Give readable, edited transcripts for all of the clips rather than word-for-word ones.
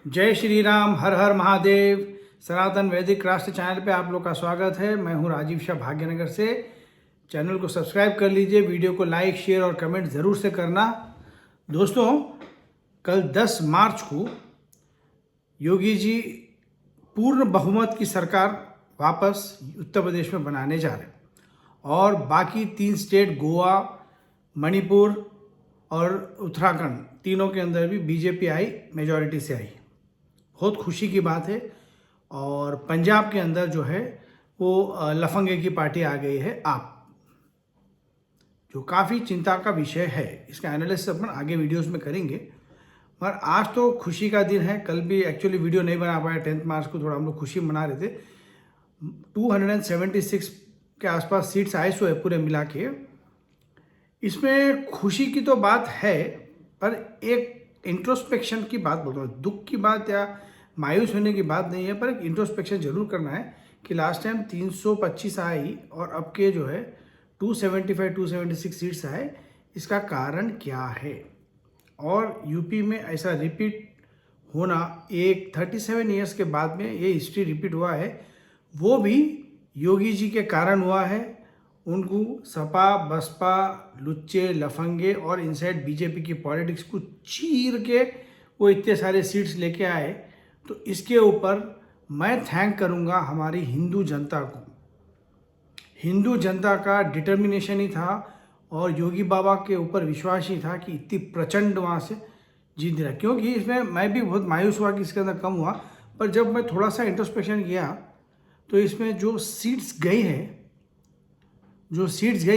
जय श्री राम, हर हर महादेव। सनातन वैदिक राष्ट्र चैनल पे आप लोग का स्वागत है। मैं हूं राजीव शाह, भाग्यनगर से। चैनल को सब्सक्राइब कर लीजिए, वीडियो को लाइक शेयर और कमेंट ज़रूर से करना। दोस्तों, कल 10 मार्च को योगी जी पूर्ण बहुमत की सरकार वापस उत्तर प्रदेश में बनाने जा रहे हैं और बाकी 3 स्टेट गोवा, मणिपुर और उत्तराखंड, तीनों के अंदर भी बीजेपी आई, मेजॉरिटी से आई। बहुत खुशी की बात है। और पंजाब के अंदर जो है वो लफंगे की पार्टी आ गई है, आप, जो काफ़ी चिंता का विषय है। इसका एनालिसिस अपन आगे वीडियोस में करेंगे, मगर आज तो खुशी का दिन है। कल भी एक्चुअली वीडियो नहीं बना पाया, 10 मार्च को थोड़ा हम लोग खुशी मना रहे थे। 276 के आसपास सीट्स आए सो है पूरे मिला के। इसमें खुशी की तो बात है, पर एक इंट्रोस्पेक्शन की बात बोल रहा हूँ। दुख की बात या मायूस होने की बात नहीं है, पर एक इंट्रोस्पेक्शन जरूर करना है कि लास्ट टाइम 325 आई और अब के जो है 276 सीट्स आए। इसका कारण क्या है? और यूपी में ऐसा रिपीट होना, एक 37 ईयर्स के बाद में ये हिस्ट्री रिपीट हुआ है, वो भी योगी जी के कारण हुआ है। उनको सपा, बसपा, लुच्चे, लफंगे और इनसाइड बीजेपी की पॉलिटिक्स को चीर के वो इतने सारे सीट्स लेके आए। तो इसके ऊपर मैं थैंक करूंगा हमारी हिंदू जनता को। हिंदू जनता का डिटर्मिनेशन ही था और योगी बाबा के ऊपर विश्वास ही था कि इतनी प्रचंड वहाँ से जीत रहा। क्योंकि इसमें मैं भी बहुत मायूस हुआ कि इसके अंदर कम हुआ, पर जब मैं थोड़ा सा इंट्रोस्पेक्शन किया तो इसमें जो सीट्स गई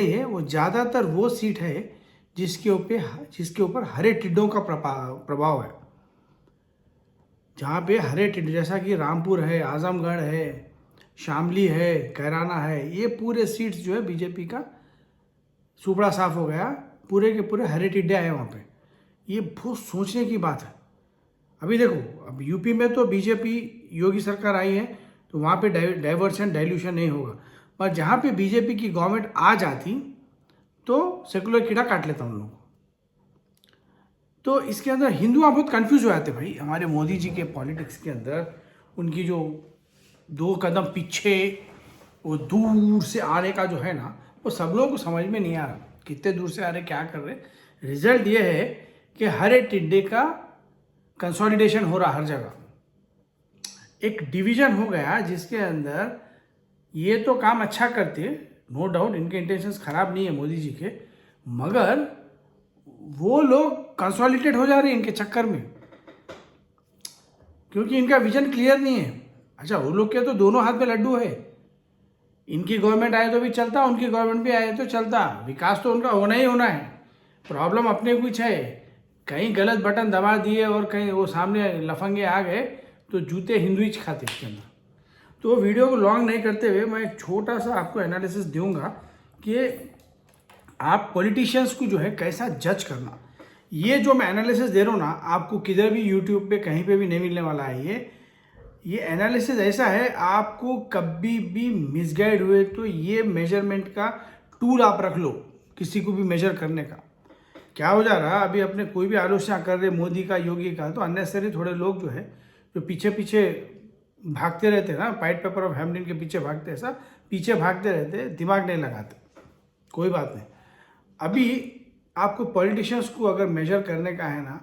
है वो ज़्यादातर वो सीट है जिसके ऊपर हरे टिड्डों का प्रभाव है। जहाँ पे हरे टिड्डे, जैसा कि रामपुर है, आजमगढ़ है, शामली है, कैराना है, ये पूरे सीट्स जो है बीजेपी का सुपड़ा साफ हो गया। पूरे के पूरे हरे टिड्डे आए वहाँ पे। ये बहुत सोचने की बात है। अभी देखो, अब यूपी में तो बीजेपी योगी सरकार आई है तो वहाँ पे डाइवर्शन डाइल्यूशन नहीं होगा, पर जहाँ पे बीजेपी की गवर्नमेंट आ जाती तो सेकुलर कीड़ा काट लेता उन लोगों को। तो इसके अंदर हिंदू आप बहुत कंफ्यूज हो जाते भाई। हमारे मोदी जी के पॉलिटिक्स के अंदर उनकी जो 2 कदम पीछे, वो दूर से आने का जो है ना, वो सब लोगों को समझ में नहीं आ रहा कितने दूर से आ रहे, क्या कर रहे। रिजल्ट ये है कि हरे टिड्डे का कंसोलिडेशन हो रहा हर जगह। एक डिवीजन हो गया जिसके अंदर ये तो काम अच्छा करते, नो डाउट, इनके इंटेंशंस खराब नहीं है मोदी जी के, मगर वो लोग कंसोलिडेट हो जा रहे हैं इनके चक्कर में, क्योंकि इनका विजन क्लियर नहीं है। अच्छा, वो लोग के तो दोनों हाथ में लड्डू है। इनकी गवर्नमेंट आए तो भी चलता, उनकी गवर्नमेंट भी आए तो चलता, विकास तो उनका होना ही होना है। प्रॉब्लम अपने कुछ है, कहीं गलत बटन दबा दिए और कहीं वो सामने लफंगे आ गए तो जूते हिंदू ही खाते इसके अंदर। तो वीडियो को लॉन्ग नहीं करते हुए मैं एक छोटा सा आपको एनालिसिस दूंगा कि आप पॉलिटिशियंस को जो है कैसा जज करना। ये जो मैं एनालिसिस दे रहा हूँ ना, आपको किधर भी यूट्यूब पे कहीं पे भी नहीं मिलने वाला है। ये एनालिसिस ऐसा है, आपको कभी भी मिसगाइड हुए तो ये मेजरमेंट का टूल आप रख लो, किसी को भी मेजर करने का। क्या हो जा रहा, अभी अपने कोई भी आलोचना कर रहे मोदी का, योगी का, तो अननेसेसरी थोड़े लोग जो है जो पीछे पीछे भागते रहते हैं ना, वाइट पेपर ऑफ हेमलिन के पीछे भागते, ऐसा पीछे भागते रहते, दिमाग नहीं लगाते। कोई बात नहीं। अभी आपको पॉलिटिशियंस को अगर मेजर करने का है ना,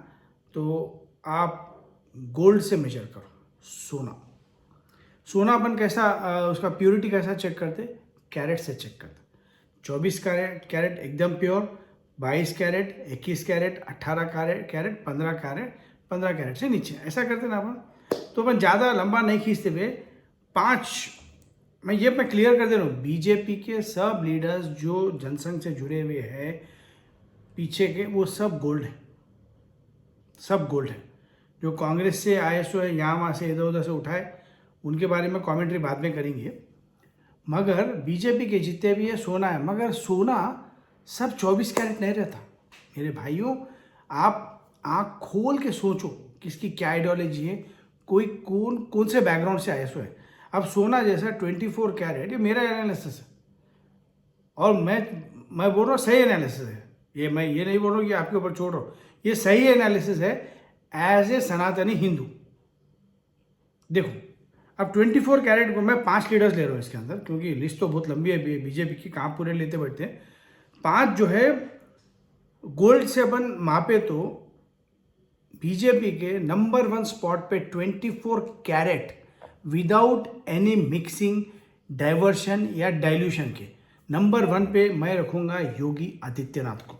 तो आप गोल्ड से मेजर करो। सोना अपन कैसा, उसका प्योरिटी कैसा चेक करते? कैरेट से चेक करते। 24 कैरेट एकदम pure, 22 carat, 21 carat, 18 carat, 15 carat से नीचे, ऐसा करते ना अपन। तो अपन ज़्यादा लंबा नहीं खींचते हुए 5, मैं क्लियर कर दे रहा हूँ, बीजेपी के सब लीडर्स जो जनसंघ से जुड़े हुए हैं पीछे के, वो सब गोल्ड है, सब गोल्ड है। जो कांग्रेस से आए सो है, यहाँ वहाँ से इधर उधर से उठाए, उनके बारे में कमेंट्री बाद में करेंगे। मगर बीजेपी के जितने भी है सोना है, मगर सोना सब 24 कैरेट नहीं रहता मेरे भाइयों। आप आँख खोल के सोचो किसकी क्या आइडियोलॉजी है, कोई कौन से बैकग्राउंड से आए सो है। अब सोना जैसा 24 कैरेट, ये मेरा एनालिसिस है और मैं बोल रहा हूँ सही एनालिसिस है। मैं ये नहीं बोल रहा हूँ कि आपके ऊपर छोड़ रहा हूँ, ये सही एनालिसिस है एज ए सनातनी हिंदू। देखो, अब 24 कैरेट को मैं 5 लीडर्स ले रहा हूँ इसके अंदर, क्योंकि लिस्ट तो बहुत लंबी है बीजेपी की, कहाँ पूरे लेते बैठते हैं। 5 जो है गोल्ड से अपन मापे तो बीजेपी के नंबर 1 स्पॉट पे 24 carat without any mixing, diversion या डाइल्यूशन के नंबर 1 पे मैं रखूंगा योगी आदित्यनाथ को,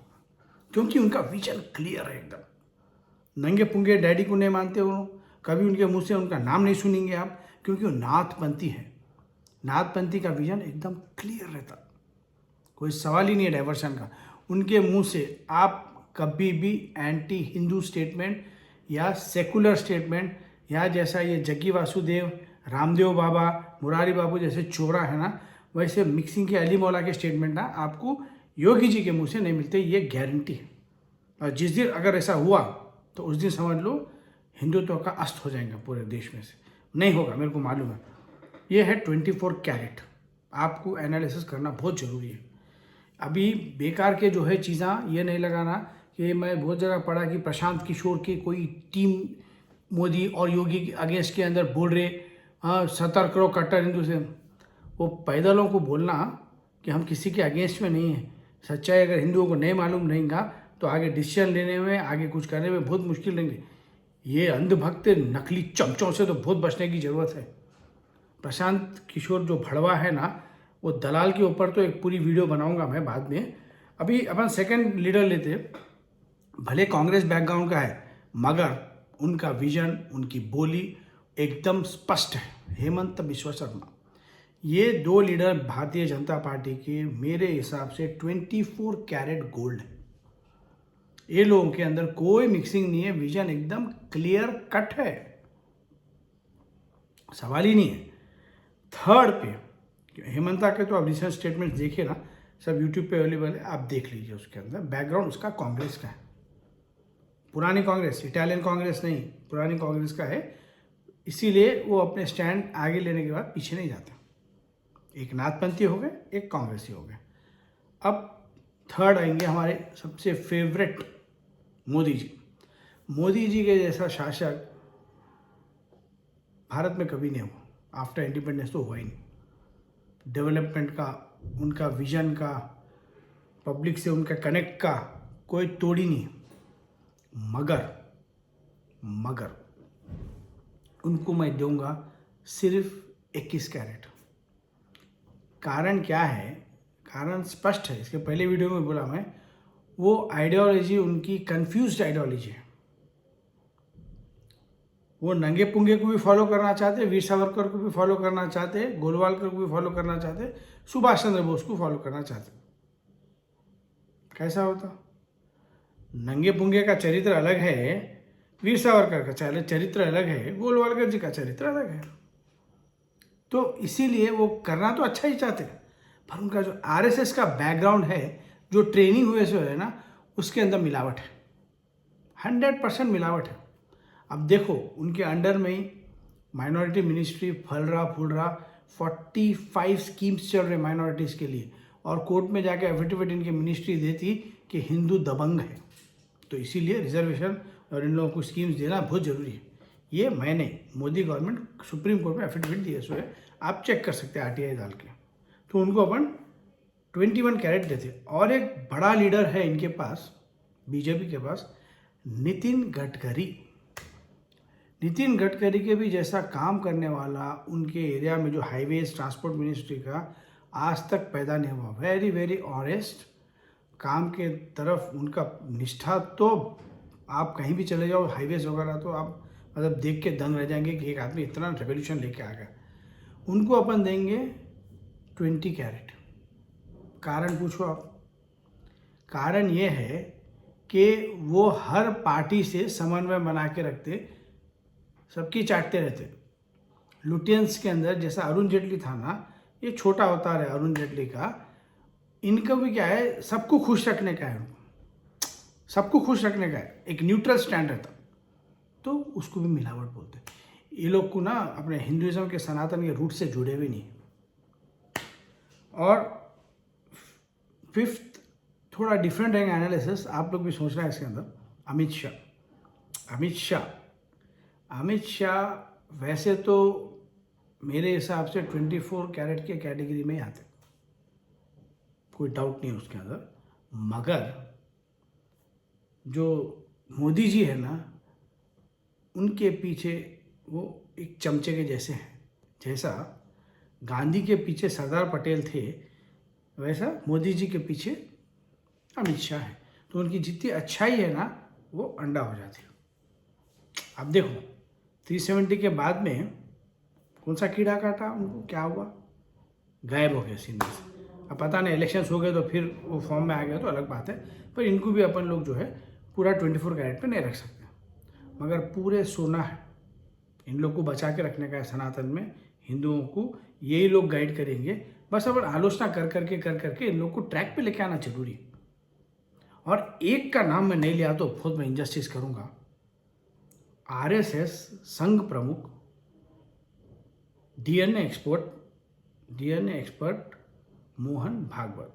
क्योंकि उनका विजन क्लियर है एकदम। नंगे पुंगे डैडी को नहीं मानते हो, कभी उनके मुंह से उनका नाम नहीं सुनेंगे आप, क्योंकि वो नाथपंथी है। नाथपंथी का विजन एकदम क्लियर रहता, कोई सवाल ही नहीं है डाइवर्शन का। उनके मुंह से आप कभी भी एंटी हिंदू स्टेटमेंट या सेकुलर स्टेटमेंट, या जैसा ये जग्गी वासुदेव, रामदेव बाबा, मुरारी बाबू जैसे चोरा है ना, वैसे मिक्सिंग के अली मौला के स्टेटमेंट ना आपको योगी जी के मुंह से नहीं मिलते, ये गारंटी है। और जिस दिन अगर ऐसा हुआ तो उस दिन समझ लो हिंदुत्व का अस्त हो जाएगा पूरे देश में से, नहीं होगा, मेरे को मालूम है। ये है 24 कैरेट, आपको एनालिसिस करना बहुत ज़रूरी है। अभी बेकार के जो है चीज़ें ये नहीं लगाना कि मैं बहुत जगह पढ़ा कि प्रशांत किशोर की कोई टीम मोदी और योगी के अगेंस्ट के अंदर बोल रहे, हाँ 70 करोड़ कट्टर हिंदू से। वो पैदलों को बोलना कि हम किसी के अगेंस्ट में नहीं हैं, सच्चाई अगर हिंदुओं को नहीं मालूम रहेगा तो आगे डिसीजन लेने में, आगे कुछ करने में बहुत मुश्किल रहेंगे। ये अंधभक्त नकली चमचों से तो बहुत बचने की ज़रूरत है। प्रशांत किशोर जो भड़वा है ना, वो दलाल के ऊपर तो एक पूरी वीडियो बनाऊंगा मैं बाद में। अभी अपन सेकंड लीडर लेते, भले कांग्रेस बैकग्राउंड का है मगर उनका विजन, उनकी बोली एकदम स्पष्ट है, हेमंत बिश्वा शर्मा। ये 2 लीडर भारतीय जनता पार्टी के मेरे हिसाब से 24 कैरेट गोल्ड है। ये लोगों के अंदर कोई मिक्सिंग नहीं है, विजन एकदम क्लियर कट है, सवाल ही नहीं है। थर्ड पे हेमंता के तो आप रिसेंट स्टेटमेंट देखिए ना, सब यूट्यूब पे अवेलेबल है, आप देख लीजिए। उसके अंदर बैकग्राउंड उसका कांग्रेस का है, पुरानी कांग्रेस, इटालियन कांग्रेस नहीं, पुरानी कांग्रेस का है। इसीलिए वो अपने स्टैंड आगे लेने के बाद पीछे नहीं जाते। एक नाथपंथी हो गए, एक कांग्रेसी हो गए। अब थर्ड आएंगे हमारे सबसे फेवरेट मोदी जी। मोदी जी के जैसा शासक भारत में कभी नहीं हुआ, आफ्टर इंडिपेंडेंस तो हुआ ही नहीं। डेवलपमेंट का, उनका विजन का, पब्लिक से उनका कनेक्ट का कोई तोड़ ही नहीं। मगर उनको मैं दूंगा सिर्फ 21 कैरेट। कारण क्या है? कारण स्पष्ट है, इसके पहले वीडियो में बोला मैं, वो आइडियोलॉजी उनकी कंफ्यूज्ड आइडियोलॉजी है। वो नंगे पुंगे को भी फॉलो करना चाहते, वीर सावरकर को भी फॉलो करना चाहते, गोलवालकर को भी फॉलो करना चाहते, सुभाष चंद्र बोस को फॉलो करना चाहते। कैसा होता? नंगे पुंगे का चरित्र अलग है, वीर सावरकर का चरित्र अलग है, गोलवालकर जी का चरित्र अलग है। तो इसीलिए वो करना तो अच्छा ही चाहते, पर उनका जो आरएसएस का बैकग्राउंड है, जो ट्रेनिंग हुए से है ना, उसके अंदर मिलावट है, 100% मिलावट है। अब देखो उनके अंडर में ही माइनॉरिटी मिनिस्ट्री फल रहा फूल रहा, 45 स्कीम्स चल रहे माइनॉरिटीज़ के लिए, और कोर्ट में जाके एफिडेविट इनकी मिनिस्ट्री देती कि हिंदू दबंग है। तो इसीलिए रिजर्वेशन और इन लोगों को स्कीम्स देना बहुत ज़रूरी है। ये मैंने, मोदी गवर्नमेंट सुप्रीम कोर्ट में एफिडेविट दिए सो है, आप चेक कर सकते हैं आरटीआई डाल के। तो उनको अपन 21 कैरेट देते। और एक बड़ा लीडर है इनके पास, बीजेपी के पास, नितिन गडकरी। नितिन गडकरी के भी जैसा काम करने वाला उनके एरिया में जो हाईवेज ट्रांसपोर्ट मिनिस्ट्री का आज तक पैदा नहीं हुआ। वेरी वेरी ऑनेस्ट, काम के तरफ उनका निष्ठा, तो आप कहीं भी चले जाओ हाईवेज वगैरह तो आप मतलब देख के दंग रह जाएंगे कि एक आदमी इतना रेवोल्यूशन लेके आ गया। उनको अपन देंगे 20 कैरेट। कारण पूछो आप? कारण ये है कि वो हर पार्टी से समन्वय बना के रखते, सबकी चाटते रहते। लुटियंस के अंदर जैसा अरुण जेटली था ना, ये छोटा अवतार है अरुण जेटली का। इनका भी क्या है, सबको खुश रखने का है, सबको खुश रखने का है, एक न्यूट्रल स्टैंड रहता, तो उसको भी मिलावट बोलते। ये लोग को ना अपने हिंदुइज्म के सनातन के रूट से जुड़े भी नहीं। और फिफ्थ थोड़ा डिफरेंट रहेगा एनालिसिस, आप लोग भी सोच रहे हैं इसके अंदर, अमित शाह। अमित शाह वैसे तो मेरे हिसाब से 24 कैरेट के कैटेगरी में ही आते, कोई डाउट नहीं है उसके अंदर। मगर जो मोदी जी है ना, उनके पीछे वो एक चमचे के जैसे हैं। जैसा गांधी के पीछे सरदार पटेल थे, वैसा मोदी जी के पीछे अमित शाह है। तो उनकी जितनी अच्छाई है ना, वो अंडा हो जाती है। अब देखो 370 के बाद में कौन सा कीड़ा काटा उनको, क्या हुआ, गायब हो गया सीने से। अब पता नहीं इलेक्शंस हो गए तो फिर वो फॉर्म में आ गया तो अलग बात है, पर इनको भी अपन लोग जो है पूरा 24 कैरेट पे नहीं रख सकते। मगर पूरे सोना है, इन लोग को बचा के रखने का है। सनातन में हिंदुओं को यही लोग गाइड करेंगे। बस अब आलोचना कर करके इन लोग को ट्रैक पे लेके आना जरूरी है। और एक का नाम मैं नहीं लिया तो बहुत मैं इंजस्टिस करूंगा। आरएसएस संघ प्रमुख डीएनए एक्सपर्ट मोहन भागवत।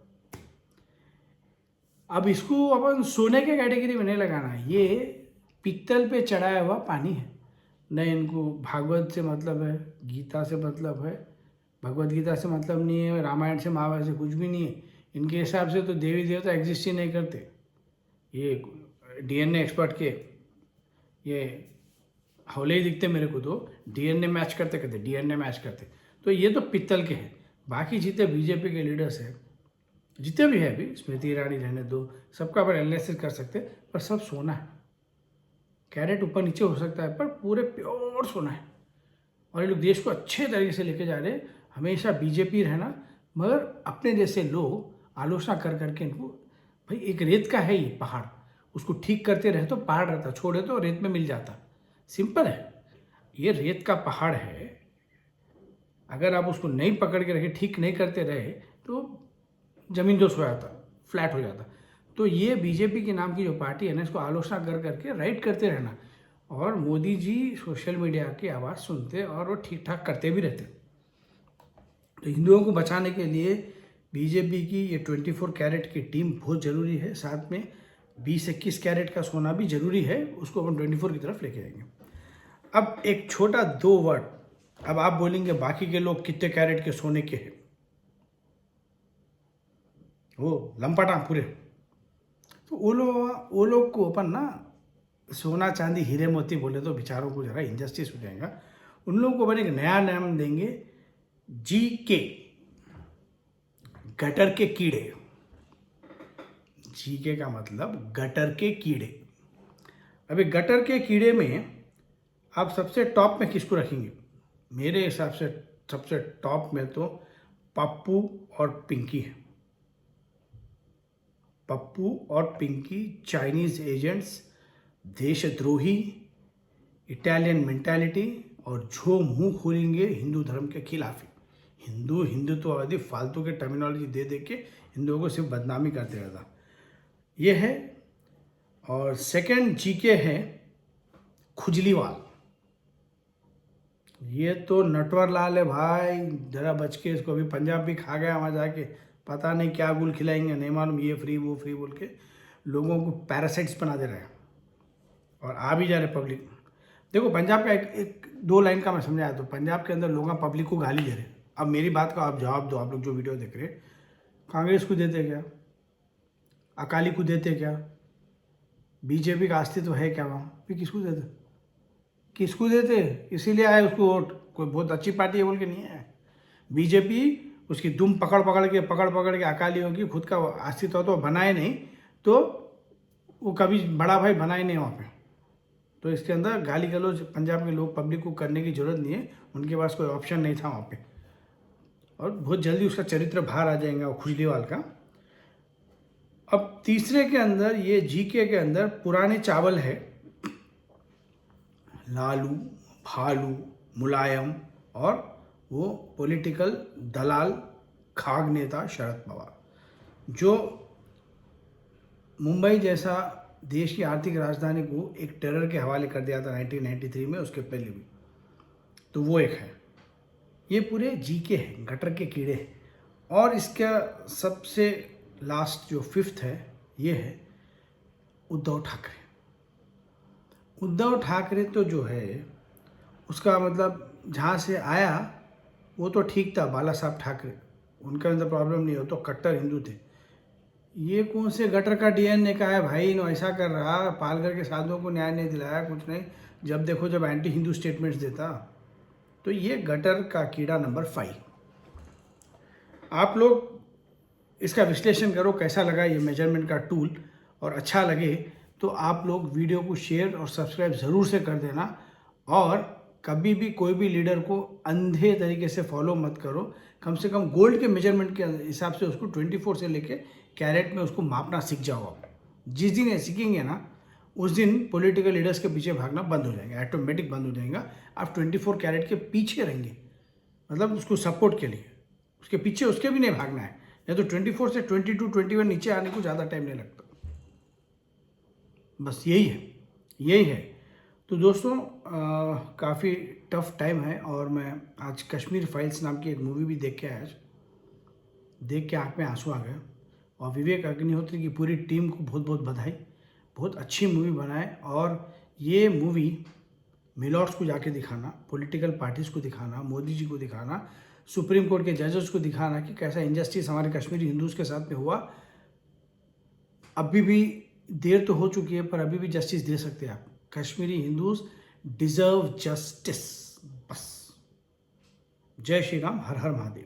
अब इसको अपन सोने के कैटेगरी में नहीं लगाना, ये पित्तल पे चढ़ाया हुआ पानी है। न इनको भागवत से मतलब है, गीता से मतलब है, भगवत गीता से मतलब नहीं है, रामायण से महाभारत से कुछ भी नहीं है। इनके हिसाब से तो देवी देवता एग्जिस्ट ही नहीं करते। ये डीएनए एक्सपर्ट के ये हौले ही दिखते मेरे को, तो डीएनए मैच करते। तो ये तो पित्तल के हैं। बाकी जितने बीजेपी के लीडर्स हैं, जितने भी है, अभी स्मृति ईरानी रहने दो, सबका अपन एनालिसिस कर सकते, पर सब सोना है। कैरेट ऊपर नीचे हो सकता है पर पूरे प्योर सोना है। और ये लोग देश को अच्छे तरीके से लेके जा रहे हैं। हमेशा बीजेपी रहना, मगर अपने जैसे लोग आलोचना कर करके इनको, भाई एक रेत का है ये पहाड़, उसको ठीक करते रहे तो पहाड़ रहता, छोड़े तो रेत में मिल जाता। सिंपल है, ये रेत का पहाड़ है। अगर आप उसको नहीं पकड़ के रखे, ठीक नहीं करते रहे तो जमीन दोष हो जाता, फ्लैट हो जाता। तो ये बीजेपी के नाम की जो पार्टी है ना, इसको आलोचना कर करके राइट करते रहना। और मोदी जी सोशल मीडिया की आवाज़ सुनते और वो ठीक ठाक करते भी रहते। तो हिंदुओं को बचाने के लिए बीजेपी की ये 24 कैरेट की टीम बहुत ज़रूरी है। साथ में 20-21 कैरेट का सोना भी ज़रूरी है, उसको अपन 24 की तरफ लेके आएंगे। अब एक छोटा 2 वर्ड, अब आप बोलेंगे बाकी के लोग कितने कैरेट के सोने के हैं, वो लंपटा पूरे। तो वो लोग को अपन ना सोना चांदी हीरे मोती बोले तो बेचारों को जरा इंजस्टिस हो जाएगा। उन लोगों को अपन एक नया नाम देंगे, जीके, गटर के कीड़े। जीके का मतलब गटर के कीड़े। अभी गटर के कीड़े में आप सबसे टॉप में किसको रखेंगे? मेरे हिसाब से सबसे टॉप में तो पप्पू और पिंकी है। पप्पू और पिंकी चाइनीज एजेंट्स, देशद्रोही, इटालियन मेंटालिटी, और जो मुंह खोलेंगे हिंदू धर्म के खिलाफ ही। हिंदुत्ववादी फालतू के टर्मिनोलॉजी दे दे के हिंदुओं को सिर्फ बदनामी करते रहता, ये है। और सेकंड जीके है खुजलीवाल। ये तो नटवर लाल है भाई, जरा बच के इसको। अभी पंजाब भी खा गया वहाँ जाके, पता नहीं क्या गुल खिलाएंगे नहीं मालूम, ये फ्री वो फ्री बोल के लोगों को पैरासाइट्स बना दे रहे हैं और आ भी जा रहे पब्लिक। देखो पंजाब का एक 2 लाइन का मैं समझाया, तो पंजाब के अंदर लोग पब्लिक को गाली दे रहे। अब मेरी बात का आप जवाब दो, आप लोग जो वीडियो देख रहे हैं, कांग्रेस को देते क्या, अकाली को देते क्या, बीजेपी का अस्तित्व है क्या वहाँ, फिर किसको देते? इसीलिए आए उसको वोट, कोई बहुत अच्छी पार्टी है बोल के नहीं है। बीजेपी उसकी दुम पकड़ पकड़ के अकालियों की खुद का अस्तित्व तो बनाए नहीं, तो वो कभी बड़ा भाई बना ही नहीं वहाँ पे। तो इसके अंदर गाली गलौज पंजाब के लोग पब्लिक को करने की जरूरत नहीं है, उनके पास कोई ऑप्शन नहीं था वहाँ पे। और बहुत जल्दी उसका चरित्र बाहर आ जाएगा वो खुजलीवाल का। अब तीसरे के अंदर, ये जीके के अंदर पुराने चावल है, लालू, भालू, मुलायम, और वो पॉलिटिकल दलाल खाग नेता शरद पवार, जो मुंबई जैसा देश की आर्थिक राजधानी को एक टेरर के हवाले कर दिया था 1993 में, उसके पहले भी। तो वो एक है। ये पूरे जीके हैं, गटर के कीड़े हैं। और इसका सबसे लास्ट जो 5th है, ये है उद्धव ठाकरे। उद्धव ठाकरे तो जो है, उसका मतलब जहाँ से आया वो तो ठीक था, बाला साहब ठाकरे, उनके अंदर प्रॉब्लम नहीं हो, तो कट्टर हिंदू थे। ये कौन से गटर का डीएनए का है भाई, नो ऐसा कर रहा, पालघर के साधुओं को न्याय नहीं दिलाया, कुछ नहीं, जब देखो जब एंटी हिंदू स्टेटमेंट्स देता। तो ये गटर का कीड़ा नंबर 5। आप लोग इसका विश्लेषण करो कैसा लगा ये मेजरमेंट का टूल, और अच्छा लगे तो आप लोग वीडियो को शेयर और सब्सक्राइब ज़रूर से कर देना। और कभी भी कोई भी लीडर को अंधे तरीके से फॉलो मत करो, कम से कम गोल्ड के मेजरमेंट के हिसाब से उसको 24 से लेके कैरेट में उसको मापना सीख जाओ आप। जिस दिन ये सीखेंगे ना, उस दिन पॉलिटिकल लीडर्स के पीछे भागना बंद हो जाएगा, ऑटोमेटिक बंद हो जाएगा। आप 24 कैरेट के पीछे रहेंगे, मतलब उसको सपोर्ट के लिए, उसके पीछे उसके भी नहीं भागना है। नहीं तो 24 से 22 21 नीचे आने को ज़्यादा टाइम नहीं लगता। बस यही है, यही है। तो दोस्तों काफ़ी टफ टाइम है, और मैं आज कश्मीर फाइल्स नाम की एक मूवी भी देख के आया। आज देख के आँख में आंसू आ गए। और विवेक अग्निहोत्री की पूरी टीम को बहुत बहुत बधाई, बहुत अच्छी मूवी बनाए। और ये मूवी मिलॉट्स को जाके दिखाना, पॉलिटिकल पार्टीज़ को दिखाना, मोदी जी को दिखाना, सुप्रीम कोर्ट के जजेस को दिखाना कि कैसा इंजस्टिस हमारे कश्मीरी हिंदूज़ के साथ में हुआ। अभी भी देर तो हो चुकी है, पर अभी भी जस्टिस दे सकते हैं आप। Kashmiri Hindus deserve justice. बस। जय श्री राम, हर हर महादेव।